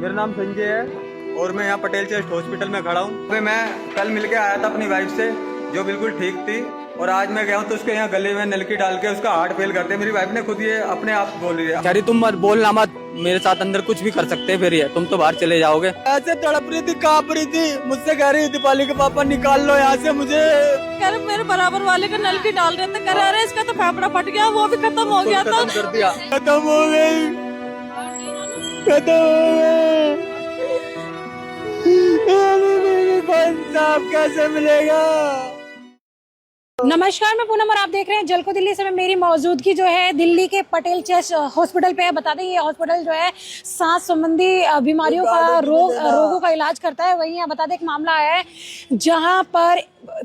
मेरा नाम संजय है और मैं यहाँ पटेल चेस्ट हॉस्पिटल में खड़ा हूँ। मैं कल मिलके आया था अपनी वाइफ से जो बिल्कुल ठीक थी, और आज मैं गया हूँ तो उसके यहाँ गले में नलकी डाल के उसका हार्ट फेल करते। मेरी वाइफ ने खुद ये अपने आप बोल रही है, अरे तुम मत बोलना मत, मेरे साथ अंदर कुछ भी कर सकते हैं, फिर ये तुम तो बाहर चले जाओगे। ऐसे तड़प रही थी, कांप रही थी, मुझसे कह रही दीपाली के पापा निकाल लो यहाँ से मुझे। कर मेरे बराबर वाले का नलकी डाल रहे थे, कर अरे इसका तो फेफड़ा फट गया, वो भी खत्म हो गया था। खत्म कर दिया, खत्म हो गई, खत्म हो गई। साहब कैसे मिलेगा? नमस्कार, मैं पूनम और आप देख रहे हैं जलको दिल्ली से। मेरी मौजूदगी जो है दिल्ली के पटेल चेस्ट हॉस्पिटल पे है। बता दें ये हॉस्पिटल जो है सांस संबंधी बीमारियों का रोगों का इलाज करता है। वहीं यहाँ बता दें एक मामला आया है जहां पर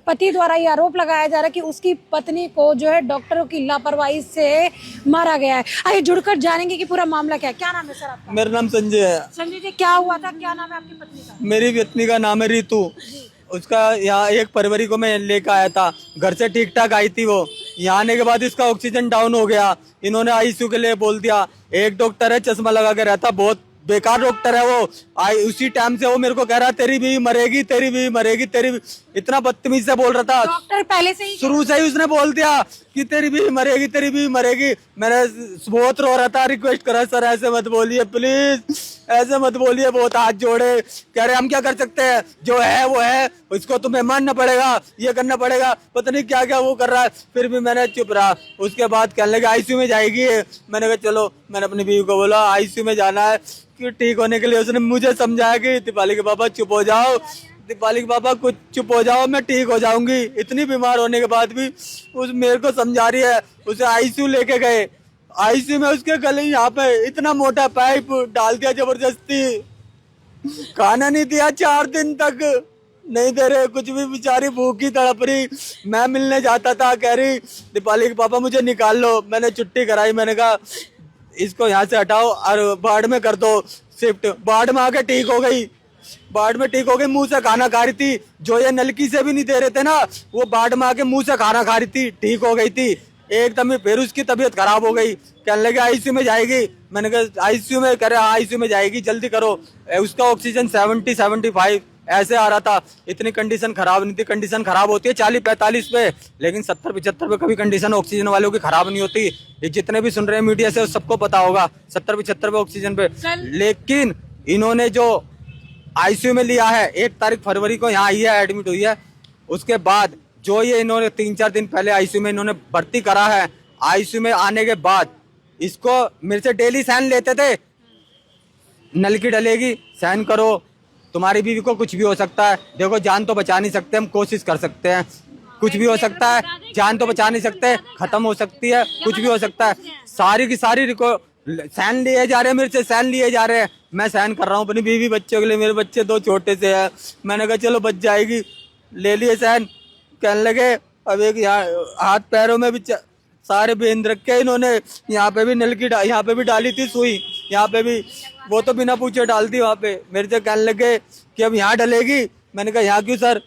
पति द्वारा ये आरोप लगाया जा रहा है कि उसकी पत्नी को जो है डॉक्टरों की लापरवाही से मारा गया है। आइए जुड़कर जानेंगे कि पूरा मामला क्या है। क्या नाम है सर आपका? मेरा नाम संजय है। संजय जी, क्या हुआ था? क्या नाम है आपकी पत्नी का? मेरी पत्नी का नाम है रितु। उसका यहाँ 1 फरवरी को मैं लेकर आया था, घर से ठीक ठाक आई थी वो। यहाँ आने के बाद इसका ऑक्सीजन डाउन हो गया, इन्होंने आईसीयू के लिए बोल दिया। एक डॉक्टर है चश्मा लगा के रहता, बहुत बेकार डॉक्टर है वो। उसी टाइम से वो मेरे को कह रहा तेरी भी मरेगी, तेरी भी मरेगी, तेरी भी, इतना बदतमीज से बोल रहा था। डॉक्टर पहले से ही शुरू से ही उसने बोल दिया कि तेरी भी मरेगी, तेरी भी मरेगी। मैंने बहुत रो रहा था, रिक्वेस्ट करा सर ऐसे मत बोलिए प्लीज, ऐसे मत बोलिए, बहुत हाथ जोड़े। कह रहे हम क्या कर सकते हैं, जो है वो है, इसको तुम्हें मानना पड़ेगा, ये करना पड़ेगा, पता नहीं क्या क्या वो कर रहा है। फिर भी मैंने चुप रहा। उसके बाद कहने लगे आईसीयू में जाएगी। मैंने कहा चलो, मैंने अपनी बीवी को बोला आईसीयू में जाना है कि ठीक होने के लिए। उसने मुझे समझाया कि दीपाली के पापा चुप हो जाओ, दीपाली के पापा कुछ चुप हो जाओ, मैं ठीक हो जाऊंगी। इतनी बीमार होने के बाद भी उस मेरे को समझा रही है। उसे आईसीयू लेके गए, आईसीयू में उसके गले यहाँ पे इतना मोटा पाइप डाल दिया जबरदस्ती। खाना नहीं दिया 4 दिन तक, नहीं दे रहे कुछ भी, बेचारी भूखी तड़प रही। मैं मिलने जाता था, कह रही दीपाली के पापा मुझे निकाल लो। मैंने छुट्टी कराई, मैंने कहा इसको यहाँ से हटाओ और बाढ़ में कर दो शिफ्ट। बाढ़ में आके ठीक हो गई, बाढ़ में ठीक हो गई। मुंह से खाना खा रही थी, जो ये नलकी से भी नहीं दे रहे थे ना, वो बाढ़ में आके मुंह से खाना खा रही थी, ठीक हो गई थी एकदम ही। फिर उसकी तबीयत खराब हो गई, कहने लगे आईसीयू में जाएगी। मैंने कहा आईसीयू में? कह रहे आईसीयू में जाएगी, जल्दी करो। उसका ऑक्सीजन 70-75 ऐसे आ रहा था। इतनी कंडीशन खराब नहीं थी। कंडीशन खराब होती है 40-45 पे, लेकिन 70-75 पे कभी कंडीशन ऑक्सीजन वालों की खराब नहीं होती। ये जितने भी सुन रहे हैं मीडिया से सबको पता होगा 70-75 पे ऑक्सीजन पे। लेकिन इन्होंने जो आईसीयू में लिया है, 1 तारीख फरवरी को यहाँ आई है, एडमिट हुई है। उसके बाद जो ये इन्होंने 3-4 दिन पहले आईसीयू में इन्होंने भर्ती करा है, आईसीयू में आने के बाद इसको मेरे से डेली साइन लेते थे, नलकी डलेगी साइन करो, तुम्हारी बीवी को कुछ भी हो सकता है। देखो जान तो बचा नहीं सकते, हम कोशिश कर सकते हैं, कुछ भी हो सकता है, जान तो बचा नहीं सकते, खत्म हो सकती है, कुछ भी हो सकता है। सारी की सारी साइन लिए जा रहे हैं, मेरे से साइन लिए जा रहे हैं। मैं साइन कर रहा हूँ अपनी बीवी बच्चों के लिए, मेरे बच्चे 2 छोटे से हैं। मैंने कहा चलो बच जाएगी, ले लिए साइन। कहने लगे अब एक यहाँ हाथ पैरों में भी सारे बेंद रखे इन्होंने। यहाँ पे भी नलकी यहाँ पे भी डाली थी सुई, यहाँ पे भी, वो तो बिना पूछे डाल दी वहाँ पे। मेरे से कहने लगे कि अब यहाँ डलेगी। मैंने कहा यहाँ क्यों सर?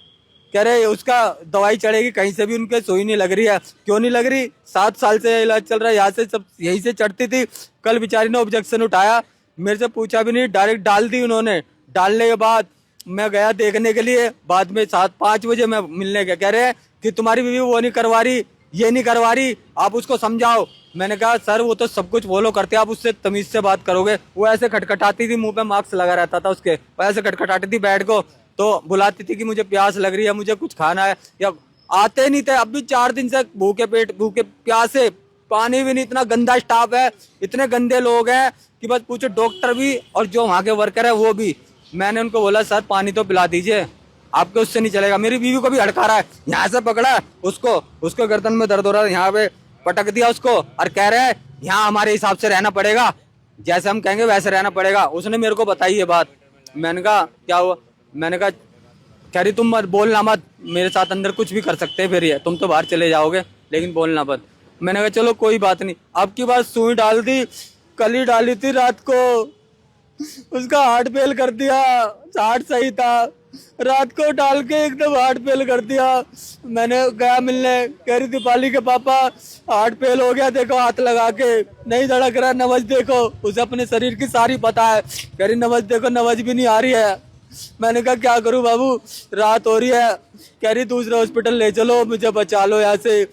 कह रहे उसका दवाई चढ़ेगी, कहीं से भी उनके सुई नहीं लग रही है। क्यों नहीं लग रही? 7 साल से इलाज चल रहा है, यहाँ से सब यहीं से चढ़ती थी। कल बेचारी ने ऑब्जेक्शन उठाया, मेरे से पूछा भी नहीं, डायरेक्ट डाल दी उन्होंने। डालने के बाद मैं गया देखने के लिए, बाद में 7-5 बजे मैं मिलने गया। कह रहे हैं कि तुम्हारी बीवी वो नहीं करवा रही, ये नहीं करवा रही, आप उसको समझाओ। मैंने कहा सर वो तो सब कुछ फॉलो करते हैं, आप उससे तमीज से बात करोगे। वो ऐसे खटखटाती थी, मुंह पे मास्क लगा रहता था उसके, वो ऐसे खटखटाती थी बेड को, तो बुलाती थी कि मुझे प्यास लग रही है, मुझे कुछ खाना है, या आते नहीं थे। अब भी 4 दिन से भूखे पेट, भूखे प्यासे, पानी भी नहीं, इतना गंदा स्टाफ है, इतने गंदे लोग हैं कि बस पूछो। डॉक्टर भी और जो वहाँ के वर्कर है वो भी। मैंने उनको बोला सर पानी तो पिला दीजिए, आपके उससे नहीं चलेगा। मेरी बीवी को भी हड़का रहा है, यहाँ से पकड़ा उसको गर्दन में दर्द हो रहा है, यहाँ पे पटक दिया उसको, और कह रहा है यहाँ हमारे हिसाब से रहना पड़ेगा, जैसे हम कहेंगे वैसे रहना पड़ेगा। उसने मेरे को बताई ये बात। मैंने कहा क्या हुआ? मैंने कहा कह रही तुम मत बोलना मत, मेरे साथ अंदर कुछ भी कर सकते हैं, फिर ये तुम तो बाहर चले जाओगे, लेकिन बोलना मत। मैंने कहा चलो कोई बात नहीं। अब की बात सुई डाल दी, कल ही डाली थी रात को, उसका हार्ट फेल कर दिया। हार्ट सही था, रात को डाल के एकदम हार्ट फेल कर दिया। मैंने गया मिलने, कह रही दीपाली के पापा हार्ट फेल हो गया, देखो हाथ लगा के नहीं धड़क रहा, नब्ज देखो। उसे अपने शरीर की सारी पता है, कह रही नब्ज देखो, नब्ज भी नहीं आ रही है। मैंने कहा क्या करूं बाबू, रात हो रही है। कह रही दूसरे हॉस्पिटल ले चलो, मुझे बचा लो यहाँ से।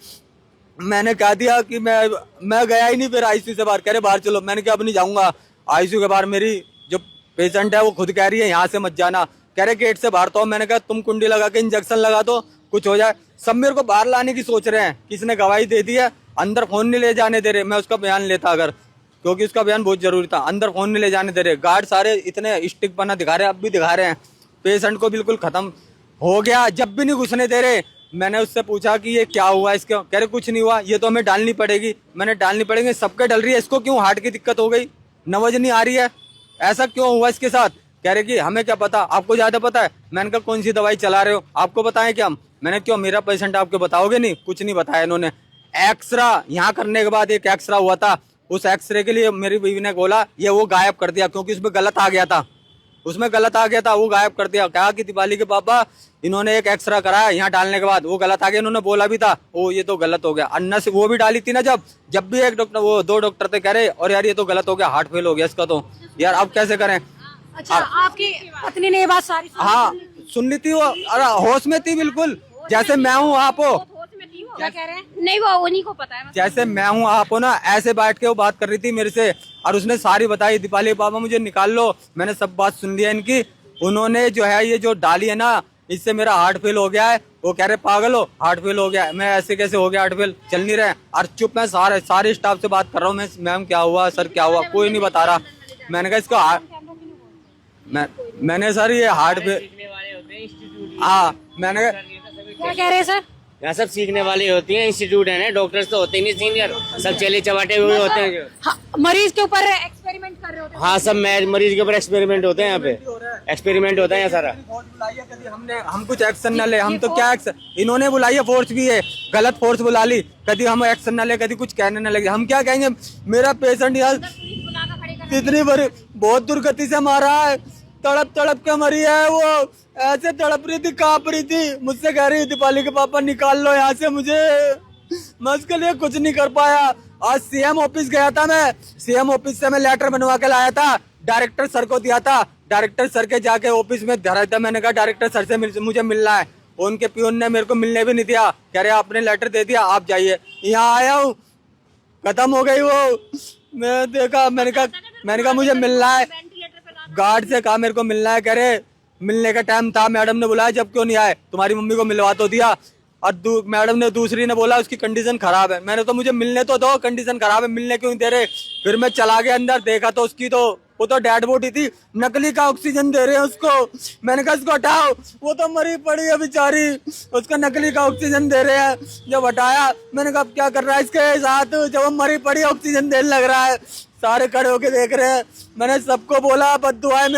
मैंने कह दिया कि मैं गया ही नहीं फिर आईसीयू से बाहर। कह रहे बाहर चलो। मैंने कहा अब नहीं जाऊंगा आईसीयू के बाहर, मेरी जो पेशेंट है वो खुद कह रही है यहाँ से मत जाना। कह रहे गेट से बाहर तो। मैंने कहा तुम कुंडी लगा के इंजेक्शन लगा दो, कुछ हो जाए। सब मेरे को बाहर लाने की सोच रहे हैं, किसने गवाही दे दी है, अंदर फोन नहीं ले जाने दे रहे। मैं उसका बयान लेता अगर, क्योंकि उसका बयान बहुत जरूरी था। अंदर फोन नहीं ले जाने दे रहे, गार्ड सारे इतने स्टिक बना दिखा रहे हैं, अब भी दिखा रहे हैं। पेशेंट को बिल्कुल खत्म हो गया, जब भी नहीं घुसने दे रहे। मैंने उससे पूछा कि ये क्या हुआ इसके, कह रहे कुछ नहीं हुआ, ये तो हमें डालनी पड़ेगी। मैंने डालनी पड़ेगी, सबके डल रही है, इसको क्यों हार्ट की दिक्कत हो गई, नब्ज नहीं आ रही है, ऐसा क्यों हुआ इसके साथ। कह रहे कि हमें क्या पता, आपको ज्यादा पता है। मैंने कहा कौन सी दवाई चला रहे हो, आपको बताएं क्या हम। मैंने क्यों, मेरा पेशेंट आपको बताओगे नहीं, कुछ नहीं बताया इन्होंने। एक्सरा यहाँ करने के बाद एक एक्सरा हुआ था, उस एक्सरे के लिए मेरी बीवी ने बोला ये वो गायब कर दिया, क्योंकि उसमें गलत आ गया था, उसमें गलत आ गया था, वो गायब कर दिया। कहा कि दीपाली के पापा इन्होंने एक एक्सरा कराया यहाँ डालने के बाद, वो गलत आ गया। इन्होंने बोला भी था ओ ये तो गलत हो गया। अन्ना से वो भी डाली थी ना, जब भी एक डॉक्टर, वो 2 डॉक्टर थे, कह रहे और यार ये तो गलत हो गया, हार्ट फेल हो गया इसका तो, यार अब कैसे करें। अच्छा, आपकी पत्नी ने ये बात सारी हाँ सुन ली थी वो, अरे होश में थी बिल्कुल, जैसे मैं हूँ आप हो। क्या कह रहे हैं? नहीं वो उन्हीं को पता है। जैसे मैं हूँ आप हो ना, ऐसे बैठ के वो बात कर रही थी मेरे से, और उसने सारी बताई, दीपाली पापा मुझे निकाल लो। मैंने सब बात सुन लिया इनकी। उन्होंने जो है ये जो डाली है ना, इससे मेरा हार्ट फेल हो गया है। वो कह रहे पागल हो, हार्ट फेल हो गया है। मैं ऐसे कैसे हो गया हार्ट फेल, चल नहीं रहे। और चुप, मैं सारे स्टाफ से बात कर रहा हूँ, मैं मैम क्या हुआ, सर क्या हुआ, कोई नहीं बता रहा। मैंने कहा इसको मैंने सर ये हार्ट फेल, हाँ मैंने क्या कह रहे हैं सर? यहाँ सब सीखने वाले होती हैं, इंस्टीट्यूट है ना, डॉक्टर्स तो होते ही नहीं सीनियर, सब चले चवाटे हुए होते हैं। हाँ, मरीज के ऊपर एक्सपेरिमेंट कर रहे होते हैं। हाँ सब मरीज के ऊपर एक्सपेरिमेंट होते हैं, यहाँ पे एक्सपेरिमेंट होता है यहाँ सारा। हम कुछ एक्शन न ले, हम तो क्या एक्शन, इन्होंने बुलाई है, फोर्स भी है, गलत फोर्स बुला ली, कभी हम एक्शन न ले, कभी कुछ कहने न लगे। हम क्या कहेंगे, मेरा पेशेंट यार इतनी बड़ी बहुत दुर्गति से मारा है, तड़प तड़प के मरी है वो, ऐसे तड़प रही थी, कांप रही थी। मुझसे कह रही दीपाली के पापा निकाल लो यहाँ से मुझे, मैं उसके लिए कुछ नहीं कर पाया। आज सीएम ऑफिस गया था मैं, सीएम ऑफिस से मैं लेटर बनवा के लाया था, डायरेक्टर सर को दिया था। डायरेक्टर सर के जाके ऑफिस में धरा था, मैंने कहा डायरेक्टर सर से मुझे मिलना है। उनके पियून ने मेरे को मिलने भी नहीं दिया, कह रहे आपने लेटर दे दिया आप जाइए। यहाँ आया हूँ, खत्म हो गई वो। मैं देखा, मैंने कहा मुझे मिलना है, गार्ड से कहा मेरे को मिलना है। कह रहे मिलने का टाइम था, मैडम ने बुलाया, जब क्यों नहीं आए, तुम्हारी मम्मी को मिलवा तो दिया। और मैडम ने दूसरी ने बोला उसकी कंडीशन खराब है। मैंने तो मुझे मिलने तो दो, कंडीशन खराब है, मिलने क्यों नहीं दे रहे। फिर मैं चला गया अंदर, देखा तो उसकी तो वो तो डेड बॉडी थी, नकली का ऑक्सीजन दे रहे हैं उसको। मैंने कहा इसको हटाओ, वो तो मरी पड़ी है बेचारी, उसका नकली का ऑक्सीजन दे रहे हैं। जब हटाया मैंने कहा क्या कर रहा है इसके साथ, जब वो मरी पड़ी ऑक्सीजन देने लग रहा है। सारे खड़े होके देख रहे हैं। मैंने सबको बोला बद्दुआ है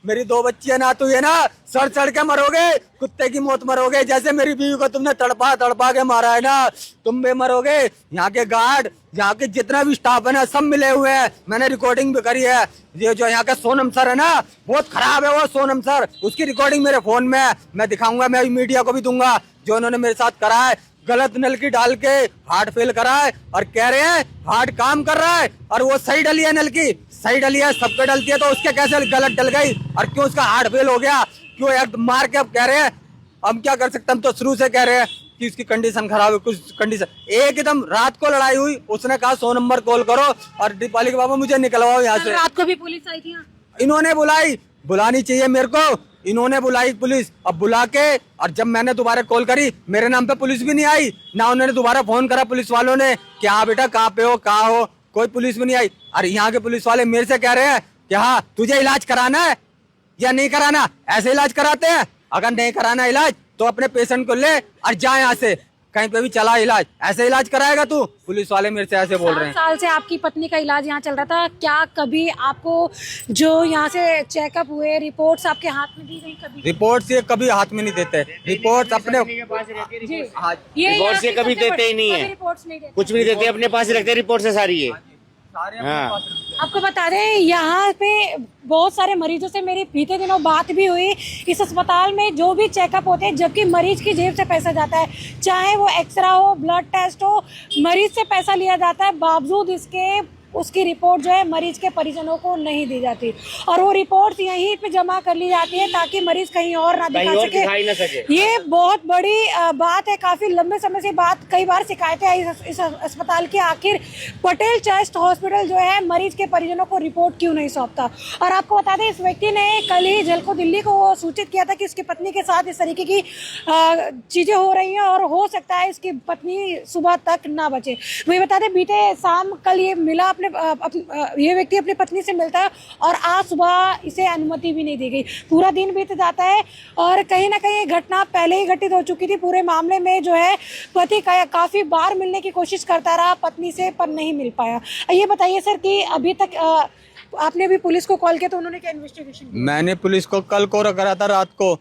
मेरी 2 बच्चियां ना, तो ये ना सड़ सड़ के मरोगे, कुत्ते की मौत मरोगे, जैसे मेरी बीवी को तुमने तड़पा के मारा है ना, तुम भी मरोगे। यहाँ के गार्ड, यहाँ के जितना भी स्टाफ है ना, सब मिले हुए हैं, मैंने रिकॉर्डिंग भी करी है। ये जो यहाँ का सोनम सर है ना, बहुत खराब है वो सोनम सर, उसकी रिकॉर्डिंग मेरे फोन में है, मैं दिखाऊंगा, मैं मीडिया को भी दूंगा जो उन्होंने मेरे साथ करा है। गलत नलकी डाल के हार्ट फेल करा है, और कह रहे हैं हार्ट काम कर रहा है, और वो सही डली है, नलकी सही डली है, सबके डलती है, तो उसके कैसे गलत डल गई, और क्यों उसका हार्ट फेल हो गया, क्यों एक मार के अब कह रहे हैं। हम क्या कर सकते, हम तो शुरू से कह रहे हैं कि उसकी कंडीशन खराब है, कुछ कंडीशन। एकदम रात को लड़ाई हुई, उसने कहा 100 नंबर कॉल करो और दीपाली के बाबा मुझे निकलवाओ यहाँ से। रात को भी पुलिस आई थी, इन्होंने बुलानी चाहिए मेरे को, इन्होंने बुलाई पुलिस। अब बुला के, और जब मैंने दोबारा कॉल करी, मेरे नाम पे पुलिस भी नहीं आई ना, उन्होंने दोबारा फोन करा पुलिस वालों ने कि हाँ बेटा कहाँ पे हो, कहाँ हो, कोई पुलिस भी नहीं आई। और यहाँ के पुलिस वाले मेरे से कह रहे हैं कि हाँ तुझे इलाज कराना है या नहीं कराना, ऐसे इलाज कराते हैं, अगर नहीं कराना इलाज तो अपने पेशेंट को ले और जा यहाँ से, कहीं पे भी चला इलाज, ऐसे इलाज कराएगा तू। पुलिस वाले मेरे से ऐसे बोल रहे हैं। 7 साल से आपकी पत्नी का इलाज यहाँ चल रहा था, क्या कभी आपको जो यहाँ से चेकअप हुए, रिपोर्ट्स आपके हाथ में दी गई कभी? रिपोर्ट ये कभी हाथ में नहीं देते, रिपोर्ट अपने रिपोर्ट से कभी देते ही नहीं है, रिपोर्ट्स नहीं देते, कुछ भी नहीं देते, अपने पास ही रखते हैं रिपोर्ट से सारी ये। सारे हाँ आपको बता दें यहाँ पे बहुत सारे मरीजों से मेरी बीते दिनों बात भी हुई। इस अस्पताल में जो भी चेकअप होते हैं, जबकि मरीज की जेब से पैसा जाता है, चाहे वो एक्सरा हो, ब्लड टेस्ट हो, मरीज से पैसा लिया जाता है, बावजूद इसके उसकी रिपोर्ट जो है मरीज के परिजनों को नहीं दी जाती और वो रिपोर्ट यहीं पे जमा कर ली जाती है ताकि मरीज कहीं और ना दिखा सके। ये बहुत बड़ी बात है, काफी लंबे समय से बात, कई बार शिकायतें आई इस अस्पताल की। आखिर पटेल चेस्ट हॉस्पिटल जो है मरीज के परिजनों को रिपोर्ट क्यों नहीं सौंपता। और आपको बता दें, इस व्यक्ति ने कल ही जलको दिल्ली को सूचित किया था कि उसकी पत्नी के साथ इस तरीके की चीजें हो रही हैं और हो सकता है इसकी पत्नी सुबह तक ना बचे। वही बता दें, बीते शाम कल ये मिला ये व्यक्ति अपनी पत्नी से मिलता है और आज सुबह इसे अनुमति भी नहीं दी गई। पूरा दिन बीत जाता है और कहीं ना कहीं घटना पहले ही घटित हो चुकी थी। पूरे मामले में जो है पति काफी बार मिलने की कोशिश करता रहा पत्नी से, पर नहीं मिल पाया। ये बताइए सर कि अभी तक आपने अभी पुलिस को कॉल किया तो उन्होंने क्या इन्वेस्टिगेशन किया? मैंने पुलिस को कल कॉल करा था रात को,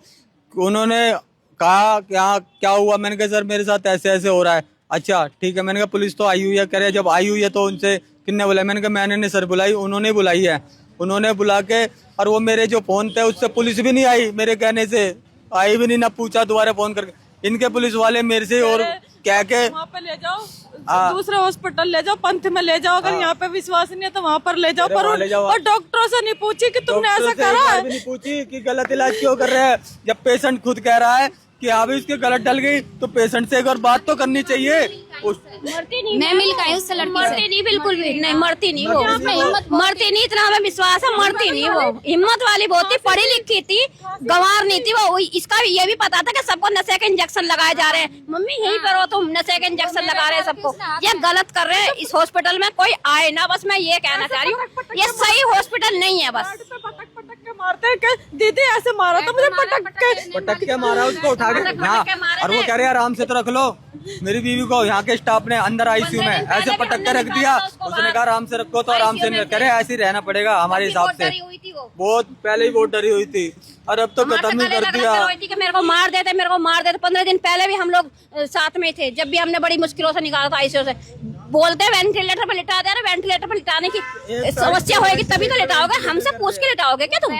उन्होंने कहा क्या हुआ। मैंने कहा सर मेरे साथ ऐसे ऐसे हो रहा है। अच्छा ठीक है, मैंने कहा पुलिस तो आई हुई है। कह रहे जब आई हुई है तो उनसे किसने बुलाई? मैंने कहा मैंने नहीं सर बुलाई, उन्होंने बुलाई है। उन्होंने बुला के, और वो मेरे जो फोन थे उससे पुलिस भी नहीं आई, मेरे कहने से आई भी नहीं, ना पूछा दोबारा फोन करके। इनके पुलिस वाले मेरे से और कह के वहाँ पे ले जाओ, दूसरे हॉस्पिटल ले जाओ, पंथ में ले जाओ, अगर यहाँ पे विश्वास नहीं है तो वहाँ पर ले जाओ। पर और डॉक्टरों से नहीं पूछी कि तुमने ऐसा करा है, नहीं पूछी कि गलत इलाज क्यों कर रहे हैं। जब पेशेंट खुद कह रहा है कि हाँ भी इसके गलत डल गई तो पेशेंट से एक बार बात तो करनी चाहिए। मरती नहीं, मैं मिल गई उससे लड़की से। मरती नहीं, बिल्कुल भी नहीं, मरती नहीं वो, मरती नहीं, इतना हमें विश्वास है, मरती नहीं वो। हिम्मत वाली बहुत थी, पढ़ी लिखी थी, गंवार नहीं थी वो। इसका ये भी पता था कि सबको नशे के इंजेक्शन लगाए जा रहे हैं। मम्मी यहीं पर हो तुम, नशे के इंजेक्शन लगा रहे हैं सबको, ये गलत कर रहे हैं। इस हॉस्पिटल में कोई आए ना, बस मैं ये कहना चाह रही हूँ, ये सही हॉस्पिटल नहीं है। बस पटक पटक के मारते हैं कि दीदी ऐसे मारा तो मुझे पटक के मारा, उसको उठा के। और वो कह रहे आराम से तो रख लो। मेरी बीवी को यहाँ के स्टाफ ने अंदर आईसीयू में ऐसे पटक के रख दिया। उसने कहा आराम से रखो, तो आराम से नहीं करे, ऐसे ही रहना पड़ेगा हमारे हिसाब से। बहुत पहले ही बहुत डरी हुई थी और अब तो खत्म ही कर दिया। मेरे को मार देते, मेरे को मार देते। 15 दिन पहले भी हम लोग साथ में थे, जब भी हमने बड़ी मुश्किलों से निकाला था आईसीयू से। बोलते वेंटिलेटर पर लिटा दे रहे, वेंटिलेटर पर लिटाने की समस्या होगी तभी तो लिटाओगे, हमसे पूछ के लिटाओगे क्या तुम?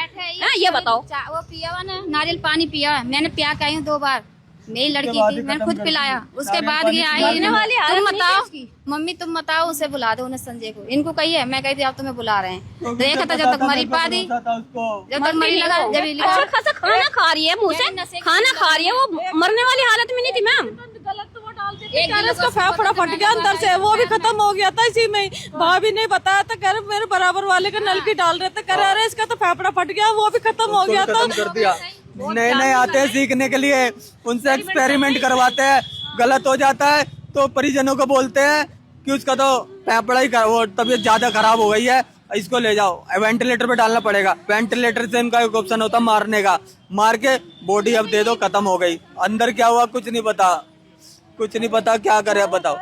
ये बताओ। वो पिया हुआ ना, नारियल पानी पिया, मैंने पिया के आई हूँ 2 बार। मेरी लड़की थी, मैंने खुद पिलाया, उसके बाद ये आई ना वाली। तुम बताओ मम्मी, तुम बताओ, उसे बुला दो उन्हें, संजय को। इनको कहिए, मैं कहती आप तुम्हें बुला रहे हैं। देखा था जब तक मरी पा दी, जब तक मरी लगा, जब अच्छा खासा खाना खा रही है, मुँह से खाना खा रही है, वो मरने वाली हालत में नहीं थी मैम। इसका फेफड़ा फट गया अंदर से, वो भी खत्म हो गया था इसी में। भाभी ने बताया था, कह रहे मेरे बराबर वाले का नलकी डाल रहे थे, कह रहे इसका तो फेफड़ा फट गया, वो भी खत्म हो गया था। कर दिया। नए नए आते हैं सीखने के लिए, उनसे एक्सपेरिमेंट करवाते हैं, गलत हो जाता है तो परिजनों को बोलते हैं कि उसका तो फेफड़ा ही वो तबीयत ज्यादा खराब हो गई है, इसको ले जाओ, वेंटिलेटर पे डालना पड़ेगा। वेंटिलेटर से इनका एक ऑप्शन होता मारने का, मार के बॉडी अब दे दो, खत्म हो गई। अंदर क्या हुआ कुछ नहीं पता, कुछ नहीं पता, क्या करे बताओ।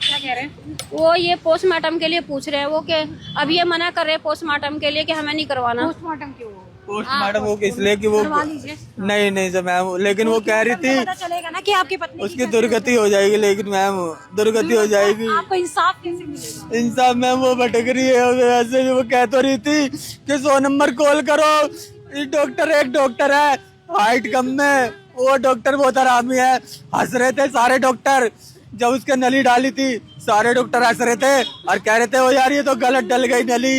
क्या कह रहे हैं वो? ये पोस्टमार्टम के लिए पूछ रहे हैं वो, के अब ये मना कर रहे हैं पोस्टमार्टम के लिए कि हमें नहीं करवाना। पोस्टमार्टम क्यों? पोस्टमार्टम वो इसलिए कि वो नहीं सर मैम, लेकिन वो कह रही थी पता चलेगा ना कि आपकी पत्नी उसकी दुर्गति हो जाएगी। लेकिन मैम दुर्गति हो जाएगी, आपको इंसाफ कैसे मिलेगा? इंसाफ मैम वो भटक रही है। वैसे भी वो कह तो रही थी कि 100 नंबर कॉल करो, डॉक्टर एक डॉक्टर है हाइट कम में, वो डॉक्टर बहुत आरामी है। हंस रहे थे सारे डॉक्टर, जब उसके नली डाली थी सारे डॉक्टर हंस रहे थे और कह रहे थे ओ यार ये तो गलत डल गई नली,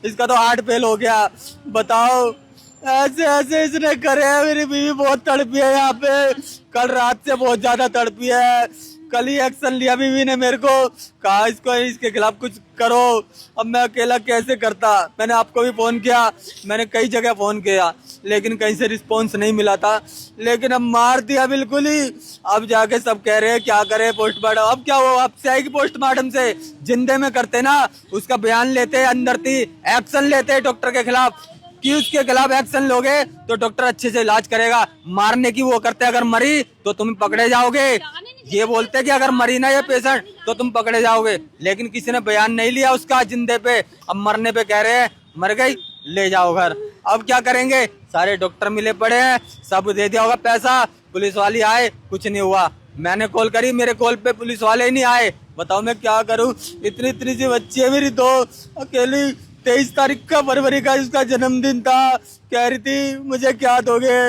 इसका तो हार्ट फेल हो गया। बताओ ऐसे ऐसे इसने करे है। मेरी बीवी बहुत तड़पी है यहाँ पे, कल रात से बहुत ज्यादा तड़पी है। कल ही एक्शन लिया बीवी ने, मेरे को कहा इसको इसके खिलाफ कुछ करो। अब मैं अकेला कैसे करता? मैंने आपको भी फोन किया, मैंने कई जगह फोन किया, लेकिन कहीं से रिस्पांस नहीं मिला था। लेकिन अब मार दिया बिल्कुल ही। अब जाके सब कह रहे हैं क्या करे पोस्टमार्टम। अब क्या वो आपसे आएगी पोस्टमार्टम से? जिंदे में करते ना, उसका बयान लेते, अंदर थी, एक्शन लेते डॉक्टर के खिलाफ कि उसके खिलाफ एक्शन लोगे तो डॉक्टर अच्छे से इलाज करेगा। मारने की वो करते, अगर मरी तो तुम पकड़े जाओगे। ये बोलते कि अगर मरी ना ये पेशेंट तो तुम पकड़े जाओगे, लेकिन किसी ने बयान नहीं लिया उसका जिंदे पे। अब मरने पे कह रहे हैं मर गई ले जाओ घर। अब क्या करेंगे? सारे डॉक्टर मिले पड़े हैं, सब दे दिया होगा पैसा। पुलिस वाले आए, कुछ नहीं हुआ। मैंने कॉल करी, मेरे कॉल पे पुलिस वाले ही नहीं आए। बताओ मैं क्या करूं। इतनी इतनी सी बच्ची है मेरी, 2 अकेली। 23 तारीख का फरवरी का उसका जन्मदिन था। कह रही थी मुझे क्या दोगे,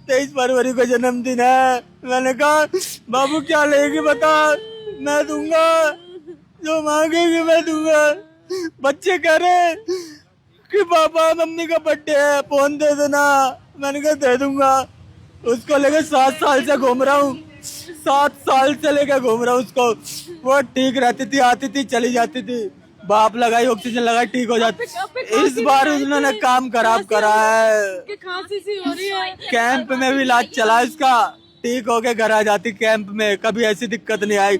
23 फरवरी को जन्मदिन है। मैंने कहा बाबू क्या लेगी बता, मैं दूंगा, जो मांगेगी मैं दूंगा। बच्चे कह रहे कि पापा मम्मी का बर्थडे है, फोन दे देना। मैंने कहा दे दूंगा। उसको लेके 7 साल से घूम रहा हूँ, 7 साल से लेके घूम रहा हूँ उसको। वो ठीक रहती थी, आती थी चली जाती थी, बाप लगाई ऑक्सीजन लगाई ठीक हो जाती। इस बार उन्होंने काम खराब करा है। खांसी सी हो रही है। कैंप में भी इलाज चला इसका, ठीक हो के घर आ जाती। कैंप में कभी ऐसी दिक्कत नहीं आई।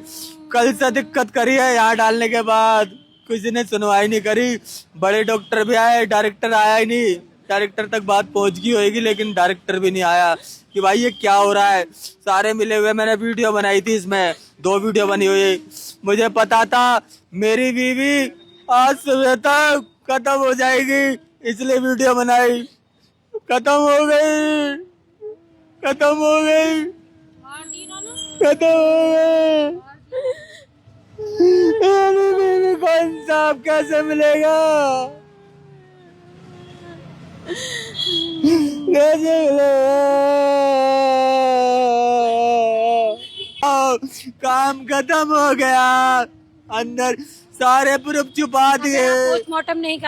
कल से दिक्कत करी है, यहाँ डालने के बाद किसी ने सुनवाई नहीं करी। बड़े डॉक्टर भी आए, डायरेक्टर आया ही नहीं। डायरेक्टर तक बात पहुंच गई होगी लेकिन डायरेक्टर भी नहीं आया कि भाई ये क्या हो रहा है। सारे मिले हुए, मैंने वीडियो बनाई थी, इसमें 2 वीडियो बनी हुई। मुझे पता था मेरी बीवी आज सुबह तक खत्म हो जाएगी, इसलिए वीडियो बनाई। खत्म हो गई, खत्म हो गई, खत्म हो गई। बीवी को इंसाफ कैसे मिलेगा, कैसे मिलेगा। काम खत्म हो गया, अंदर सारे प्रूफ छुपा दिए। पोस्टमार्टम नहीं